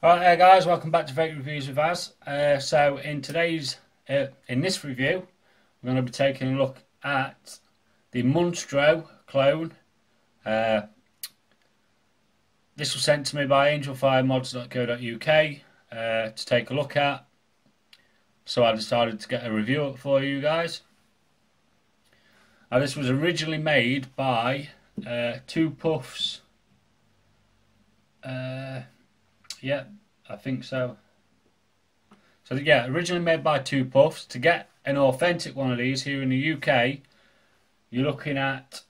Alright, hey guys, welcome back to Vape Reviews with Az. So in this review, we're going to be taking a look at the Munstro Clone. This was sent to me by Angelfiremods.co.uk to take a look at. So I decided to get a review up for you guys. Now this was originally made by Two Puffs. Yeah, I think so. So yeah, originally made by Two Puffs. To get an authentic one of these here in the UK, you're looking at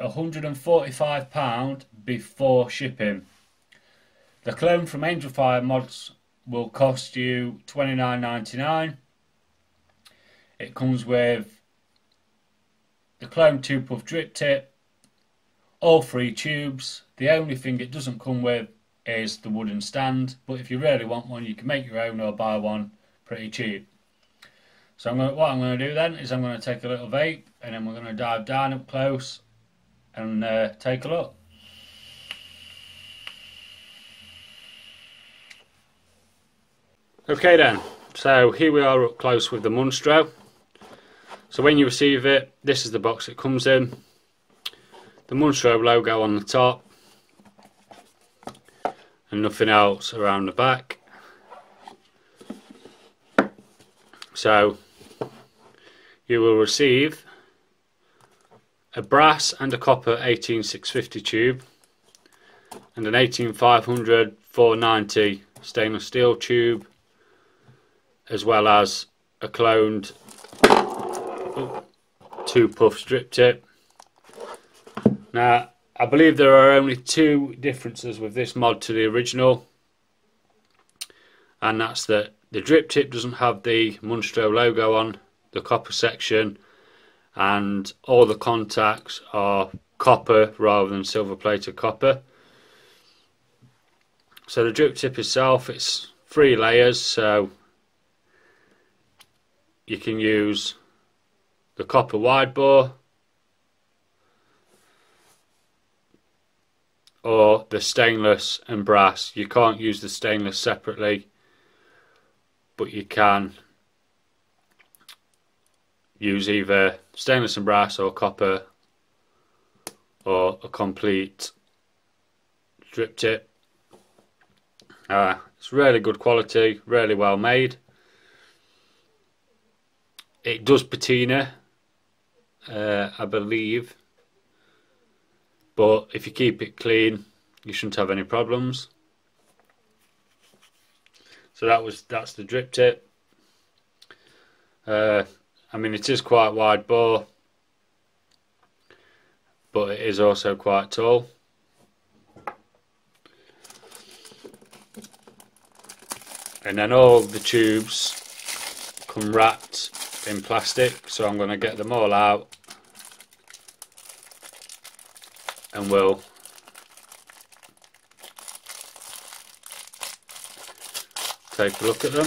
£145 before shipping. The clone from Angelfiremods will cost you £29.99. It comes with the clone 2-puff drip tip, all 3 tubes. The only thing it doesn't come with is the wooden stand, but if you really want one, you can make your own or buy one pretty cheap. So what I'm going to do then is I'm going to take a little vape, and then we're going to dive down up close and take a look. Okay then, so here we are up close with the Munstro. So when you receive it, this is the box it comes in. The Munstro logo on the top, and nothing else around the back. So you will receive a brass and a copper 18650 tube, and an 18500 490 stainless steel tube, as well as a cloned 2-puff strip tip. Now I believe there are only 2 differences with this mod to the original, and that's that the drip tip doesn't have the Munstro logo on the copper section, and all the contacts are copper rather than silver plated copper. So the drip tip itself, it's 3 layers, so you can use the copper wide bore or the stainless and brass. You can't use the stainless separately, but you can use either stainless and brass or copper, or a complete drip tip. It's really good quality, really well made. It does patina, I believe, but if you keep it clean, you shouldn't have any problems. So that's the drip tip. I mean, it is quite wide bore, but it is also quite tall. And then all the tubes come wrapped in plastic, so I'm going to get them all out and we'll take a look at them.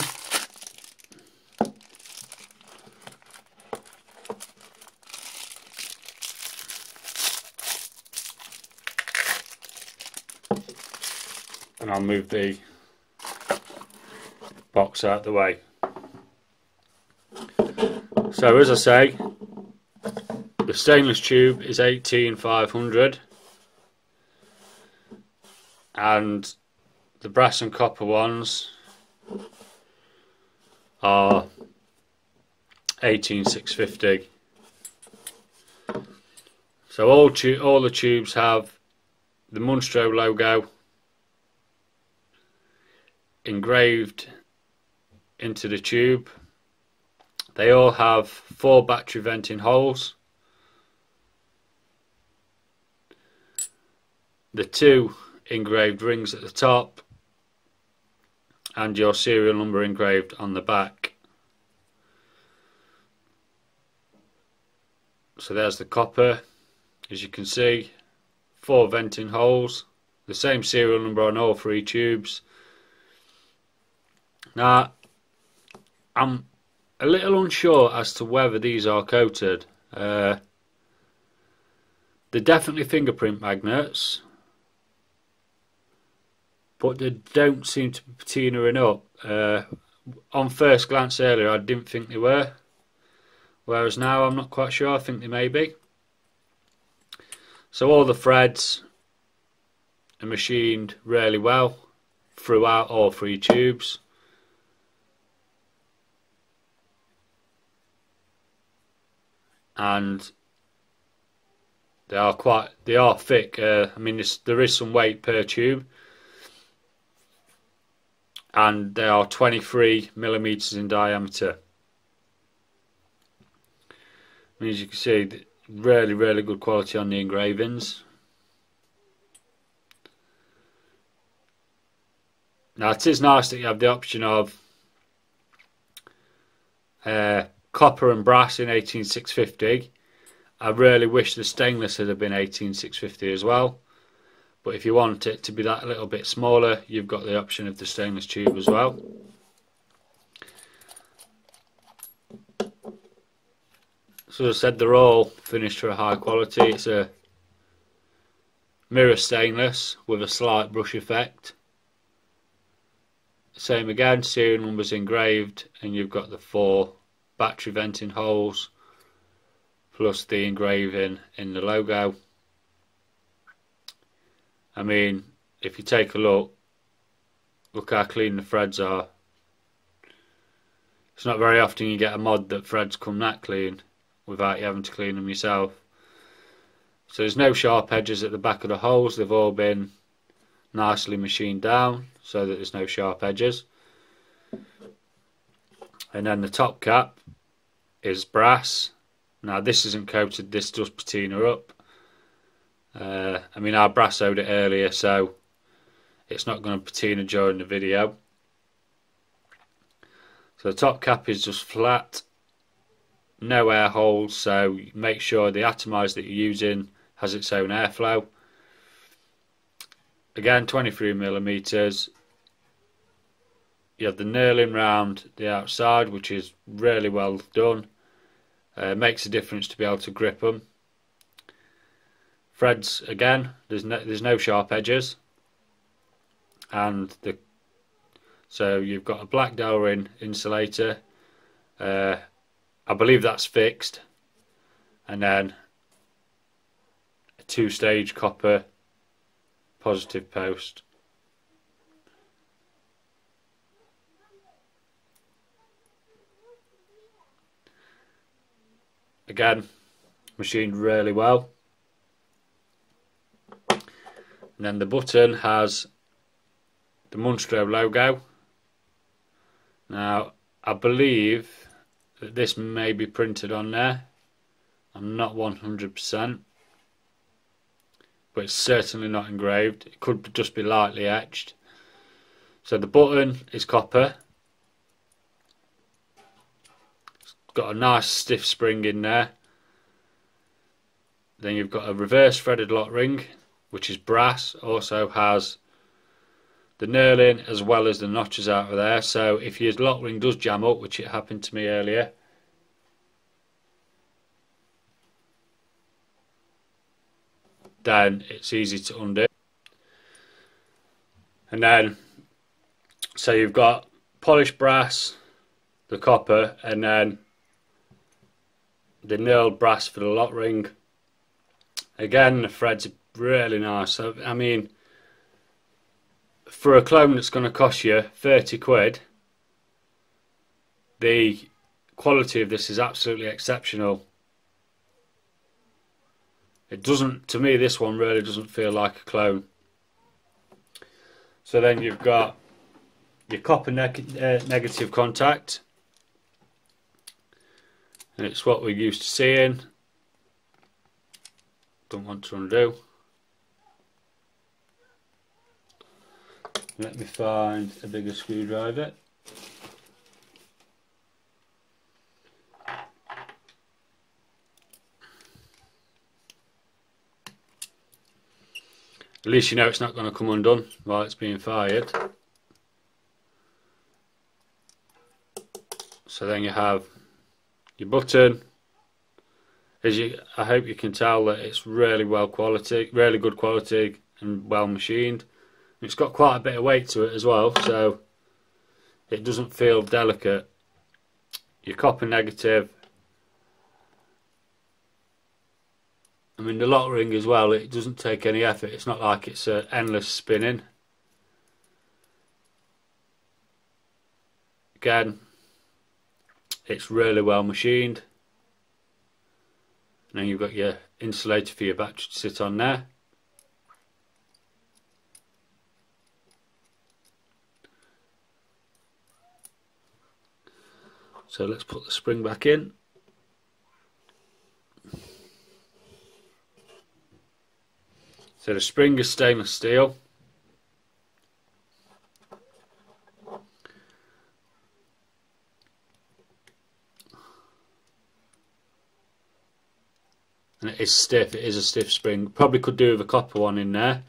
And I'll move the box out of the way. So as I say, the stainless tube is 18500, and the brass and copper ones are 18650. So all the tubes have the Munstro logo engraved into the tube. They all have 4 battery venting holes. The 2 engraved rings at the top, and your serial number engraved on the back. So there's the copper, as you can see, 4 venting holes, the same serial number on all 3 tubes. Now I'm a little unsure as to whether these are coated. They're definitely fingerprint magnets, but they don't seem to be patinaing up. On first glance earlier, I didn't think they were, whereas now I'm not quite sure. I think they may be. So all the threads are machined really well throughout all three tubes. And they are thick. I mean, there is some weight per tube, and they are 23mm in diameter. I mean, as you can see, really good quality on the engravings. Now it is nice that you have the option of copper and brass in 18650. I really wish the stainless had been 18650 as well, but if you want it to be that little bit smaller, you've got the option of the stainless tube as well. So as I said, they're all finished to a high quality. It's a mirror stainless with a slight brush effect. Same again, serial numbers engraved, and you've got the 4 battery venting holes plus the engraving in the logo. I mean, if you take a look how clean the threads are. It's not very often you get a mod that threads come that clean without you having to clean them yourself. So there's no sharp edges at the back of the holes. They've all been nicely machined down so that there's no sharp edges. And then the top cap is brass. Now this isn't coated, this does patina up. I mean, I brassoed it earlier, so it's not going to patina during the video. So the top cap is just flat, no air holes, so make sure the atomizer that you're using has its own airflow. Again, 23mm. You have the knurling round the outside, which is really well done. Makes a difference to be able to grip them. Threads, again, there's no sharp edges, and so you've got a black Delrin insulator. I believe that's fixed, and then a 2-stage copper positive post. Again, machined really well. And then the button has the Munstro logo. Now, I believe that this may be printed on there. I'm not 100%, but it's certainly not engraved. It could just be lightly etched. So the button is copper. It's got a nice stiff spring in there. Then you've got a reverse threaded lock ring, which is brass. Also has the knurling as well as the notches out of there. So if your lock ring does jam up, which it happened to me earlier, then it's easy to undo. And then, so you've got polished brass, the copper, and then the knurled brass for the lock ring. Again, the threads are really nice. So, I mean, for a clone that's going to cost you 30 quid, the quality of this is absolutely exceptional. It doesn't, to me, this one really doesn't feel like a clone. So then you've got your copper negative contact, and it's what we're used to seeing. Don't want to undo. Let me find a bigger screwdriver. At least you know it's not going to come undone while it's being fired. So then you have your button. I hope you can tell that it's really good quality and well machined. It's got quite a bit of weight to it as well, so it doesn't feel delicate. Your copper negative, I mean the lock ring as well, it doesn't take any effort. It's not like it's endless spinning. Again, it's really well machined. And then you've got your insulator for your battery to sit on there. So let's put the spring back in. So the spring is stainless steel. And it is stiff, it is a stiff spring. Probably could do with a copper one in there,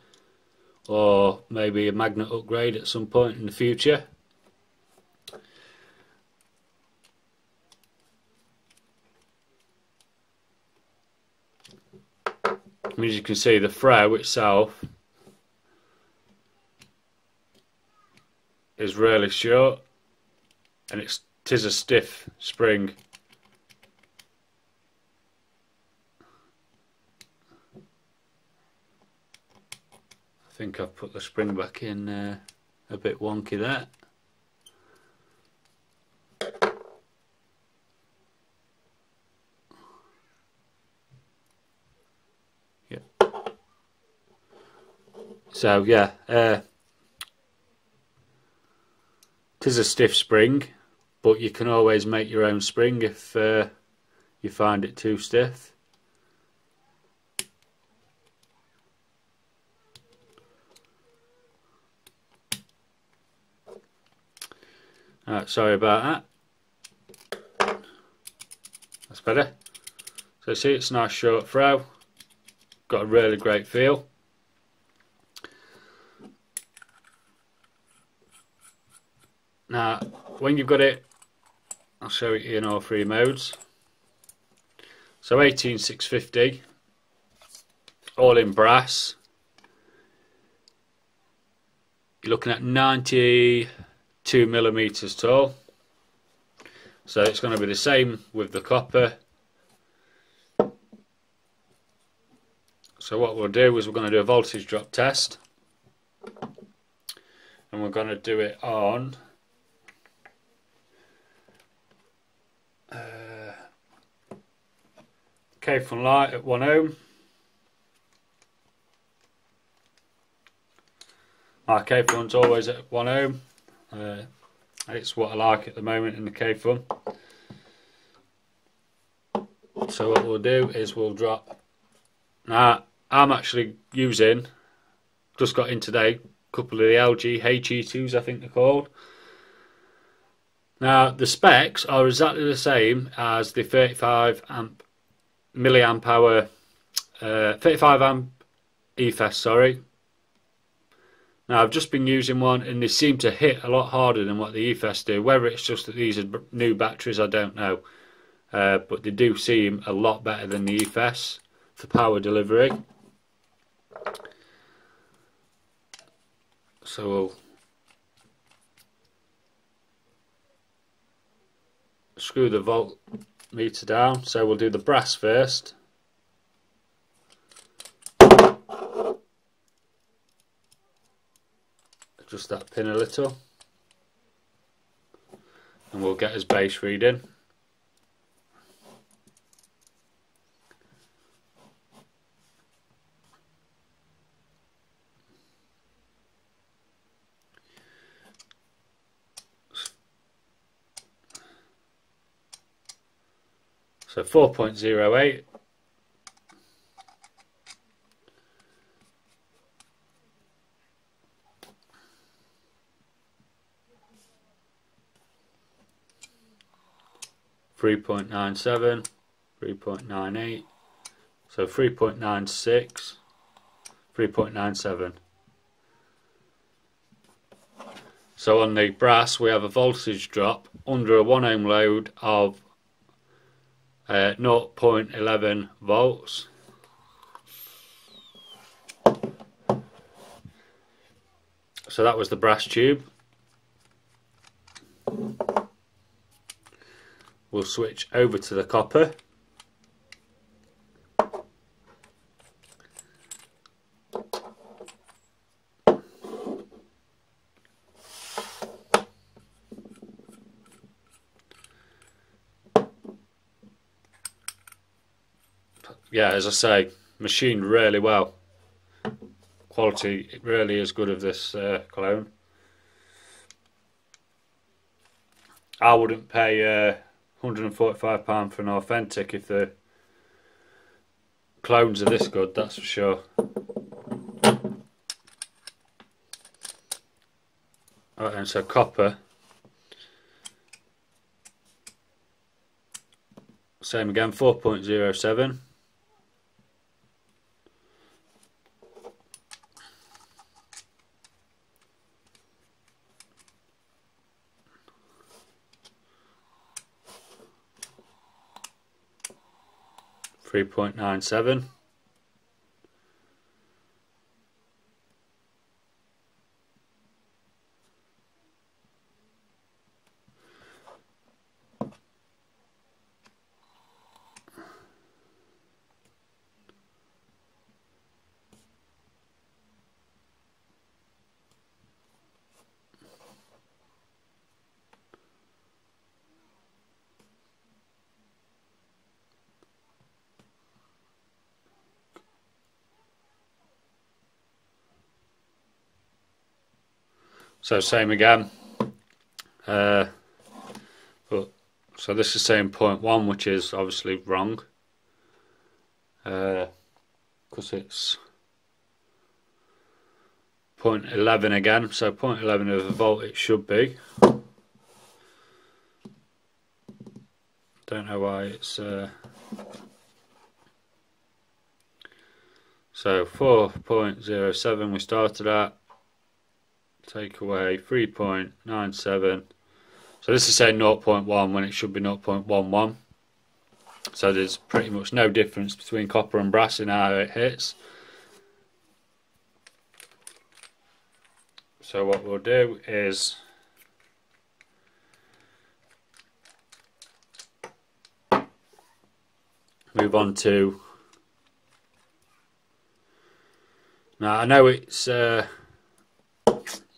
or maybe a magnet upgrade at some point in the future. I mean, as you can see, the throw itself is really short, and it is a stiff spring. I think I've put the spring back in a bit wonky there. Yeah. So yeah, it is a stiff spring, but you can always make your own spring if you find it too stiff. Alright, sorry about that. That's better. So see, it's a nice short throw. Got a really great feel. Now, when you've got it, I'll show it in all three modes. So 18650, all in brass. You're looking at 92mm tall. So it's going to be the same with the copper. So what we'll do is we're going to do a voltage drop test, and we're going to do it on K-Fun light at 1 ohm. My K-Fun's always at 1 ohm. It's what I like at the moment in the K-Fun. So what we'll do is we'll drop. Now I'm actually using, just got in today, a couple of the LG HE2s I think they're called. Now the specs are exactly the same as the 35 milliamp hour, 35 amp EFS, sorry. Now I've just been using one and they seem to hit a lot harder than what the EFS do. Whether it's just that these are new batteries, I don't know. But they do seem a lot better than the EFS for power delivery. So we'll screw the voltmeter down. So we'll do the brass first. Adjust that pin a little, and we'll get his base reading. So 4.08. .97, 3.98, so 3.96, 3.97. So on the brass we have a voltage drop under a 1 ohm load of 0.11 volts. So that was the brass tube. We'll switch over to the copper. Yeah, as I say, machined really well. Quality, it really is good of this clone. I wouldn't pay £145 for an authentic if the clones are this good, that's for sure. Alright, and so copper. Same again, 4.07. .97. So same again, but so this is saying 0.1, which is obviously wrong, because it's 0.11 again. So 0.11 of a volt it should be. Don't know why it's so 4.07 we started at. Take away 3.97. So this is saying 0.1 when it should be 0.11. So there's pretty much no difference between copper and brass in how it hits. So what we'll do is move on to, now I know it's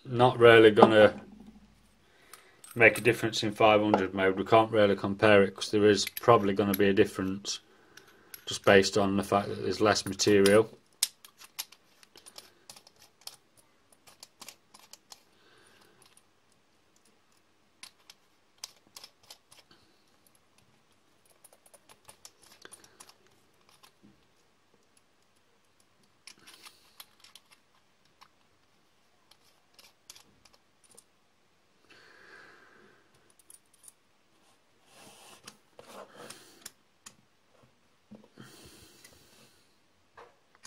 not really gonna make a difference in 500 mode. We can't really compare it because there is probably going to be a difference just based on the fact that there's less material.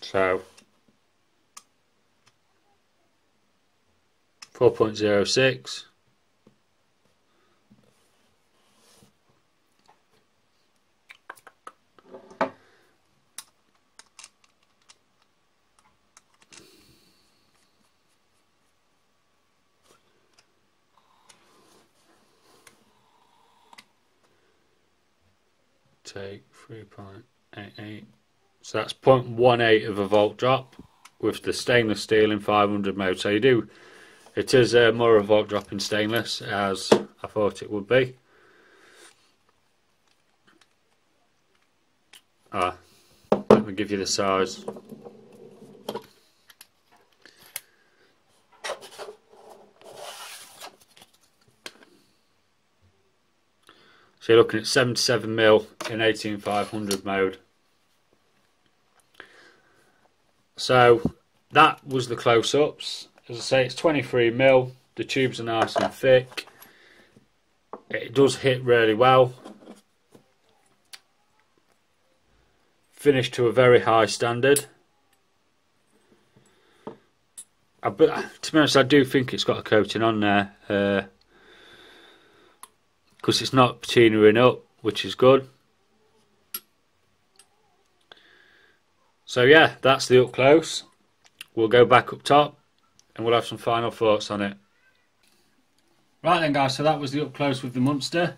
So 4.06, take 3.88. So that's 0.18 of a volt drop with the stainless steel in 500 mode. So it is more of a volt drop in stainless, as I thought it would be. Let me give you the size. So you're looking at 77mm in 18500 mode. So that was the close-ups. As I say, it's 23mm. The tubes are nice and thick. It does hit really well. Finished to a very high standard. But to be honest, I do think it's got a coating on there, because it's not patinaing up, which is good. So yeah, that's the up close. We'll go back up top and we'll have some final thoughts on it. Right then guys, so that was the up close with the Munstro.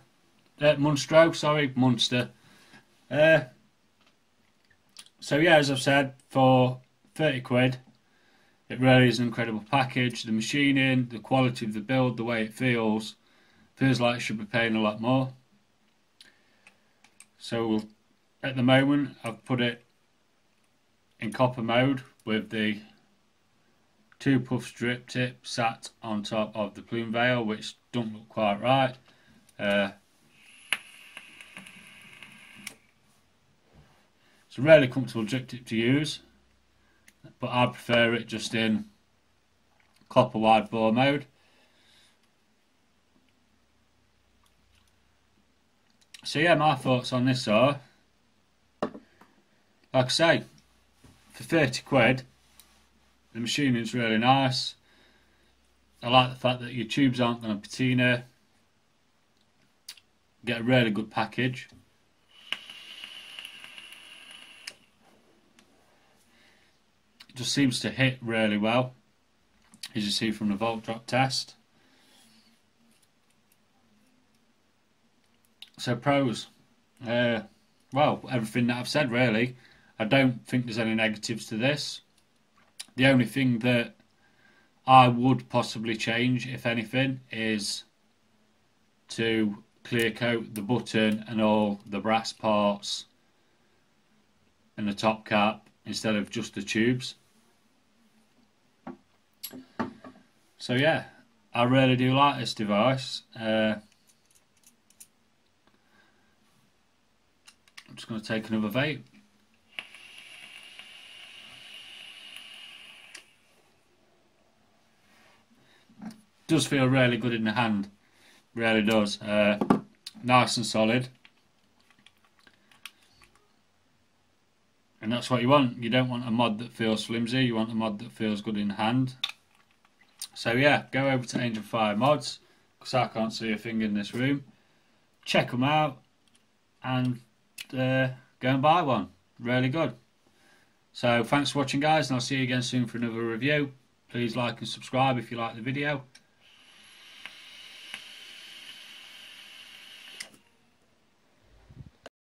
So yeah, as I've said, for 30 quid, it really is an incredible package. The machining, the quality of the build, the way it feels like it should be paying a lot more. So at the moment, I've put it in copper mode with the 2-puff strip tip sat on top of the plume veil, which don't look quite right. It's a really comfortable drip tip to use, but I prefer it just in copper wide bore mode. So yeah, my thoughts on this are, like I say, for 30 quid, the machining's really nice. I like the fact that your tubes aren't going to patina. Get a really good package. It just seems to hit really well, as you see from the volt drop test. So pros, well, everything that I've said really. I don't think there's any negatives to this. The only thing that I would possibly change, if anything, is to clear coat the button and all the brass parts and the top cap instead of just the tubes. So yeah, I really do like this device. I'm just going to take another vape. Does feel really good in the hand, really does. Nice and solid, and that's what you want. You don't want a mod that feels flimsy, you want a mod that feels good in the hand. So yeah, go over to Angelfiremods, because I can't see a thing in this room. Check them out and go and buy one. Really good. So thanks for watching guys, and I'll see you again soon for another review. Please like and subscribe if you like the video.